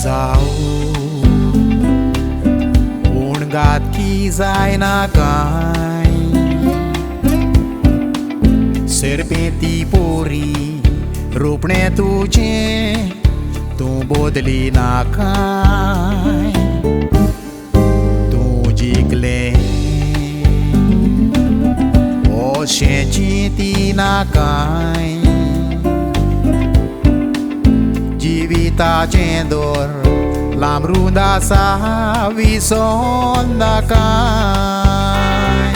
जाऊ पूण गातकी जायना काय सरपेती पोरी रोपणे तुजें तूं बोदली ना काय तूं जिखलें अशें चिंतिना काय जिविताचें दोर लांबरूद आसा विसोंदा काय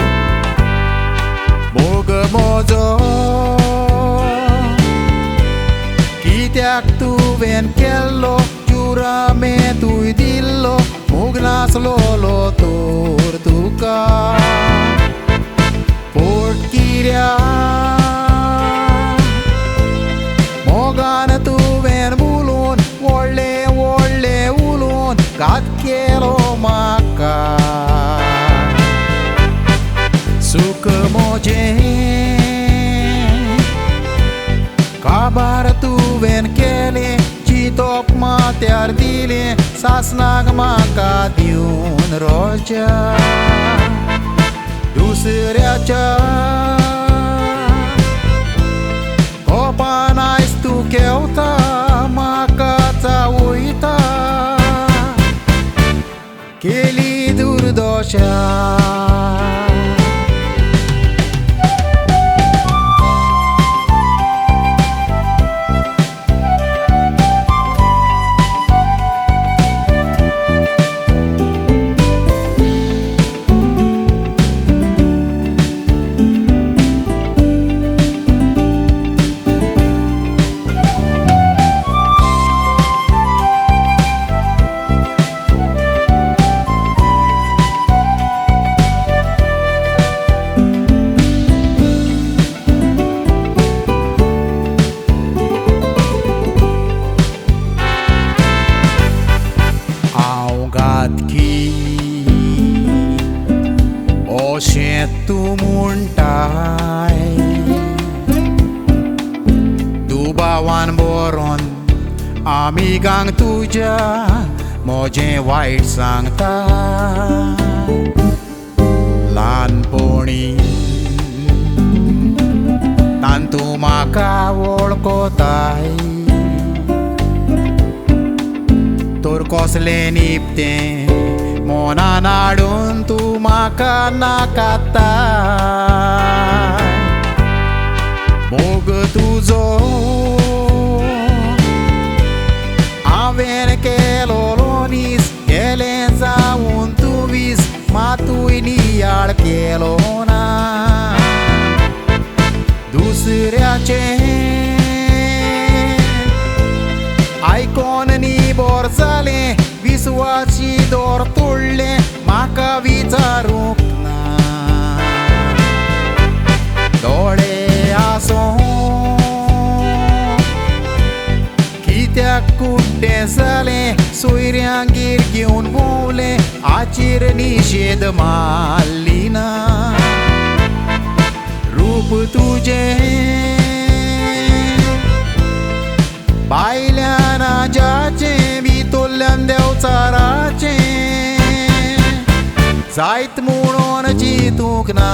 मोग म्हजो कित्याक तुवें केल्लो जुरामे तुवें दिल्लो मोग नासलोलो तोर तुका पोटकिऱ्याक मोगान तुवें बोलून व्हडलें व्हडलें उलोवन घात केलो म्हाका सूख म्हजें काबार तुवें केलें चिंतोप माथ्यार दिलें सासणाक म्हाका दिवन रोजा दुसऱ्याच्या कोपान आयज तूं केवता म्हाका चावयता केली दुर्दशा अशें तूं म्हणटाय दुबावान बरोन आमिगांक तुज्या म्हजें वायट सांगता ल्हानपणी तान तूं म्हाका वळखताय तोर कसलें निपतें मोनान हाडून तूं म्हाका नाकाता मोग तुजो हांवें केलो लोनीस गेलें जावन तुवीस मातूय नियाळ केलो ना दुसऱ्याचें आयकोन निबोर जालें विस्वासी दोर तोडलें म्हाका विचारूंक ना दोळे आसों कित्याक कुड्डें जालें सोयऱ्यांगेर घेवन भोंवलें हाचेर निशेध मारली ना रूप तुजें भायल्यान आजाचें भितरल्यान देंवचाराचें जायत म्हणून चिंतूंक ना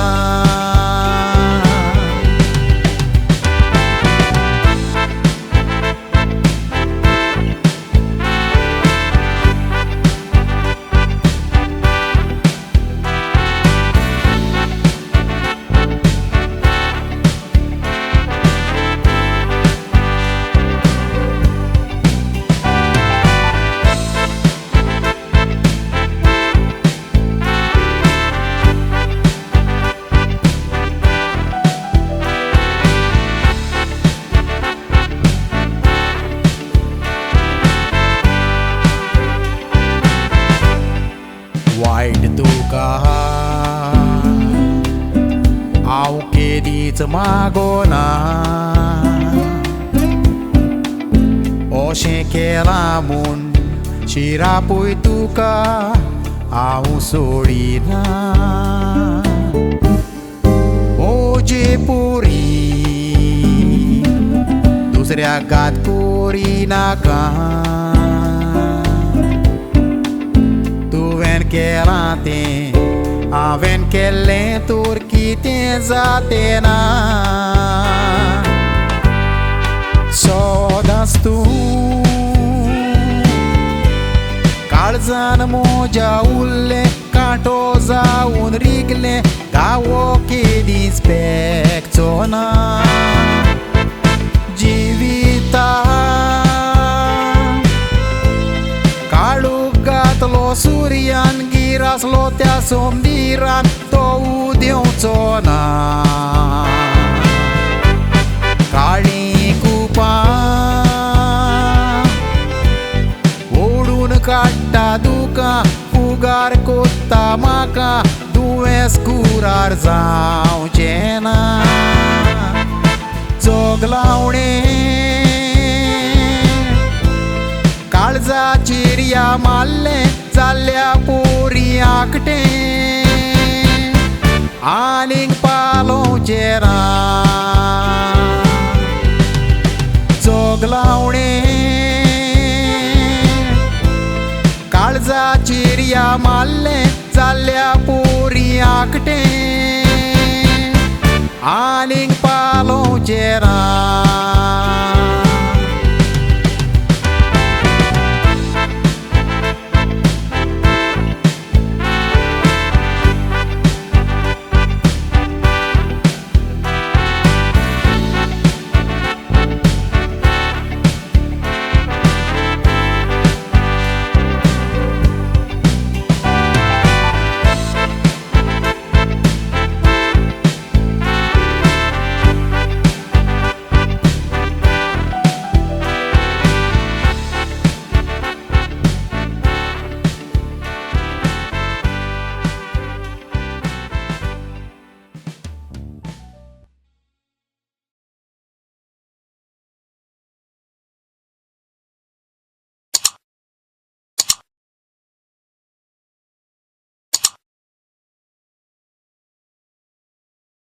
वायट तुका हांव केदीच मागोना अशें केलां म्हूण शिरापूय तुका हांव सोडिना ओजे पोरी दुसऱ्या गात पोरी नाका केलां तें हांवें केल्लें तर कितें जातें ना सोदांच तूं काळजान म्हज्या उरलें कांटो जावन रिगलें गावो केदींच पेकचो ना जिविता काळूक घातलो सुर्यान गिरासलो त्या सोंदिरान तो उदेंवचो ना काळी कुपां ओडून काडटा दुकां फुगार कोत्ता म्हाका दुयेंस कुरार जावचें ना जोगलावणें काळजाचेर या मारलें जाल्या पोरी आकटें आनीक पालोवचें ना जोगलावणें काळजाचेर या मारलें जाल्या पोरी आकटें आनीक पालोवचें ना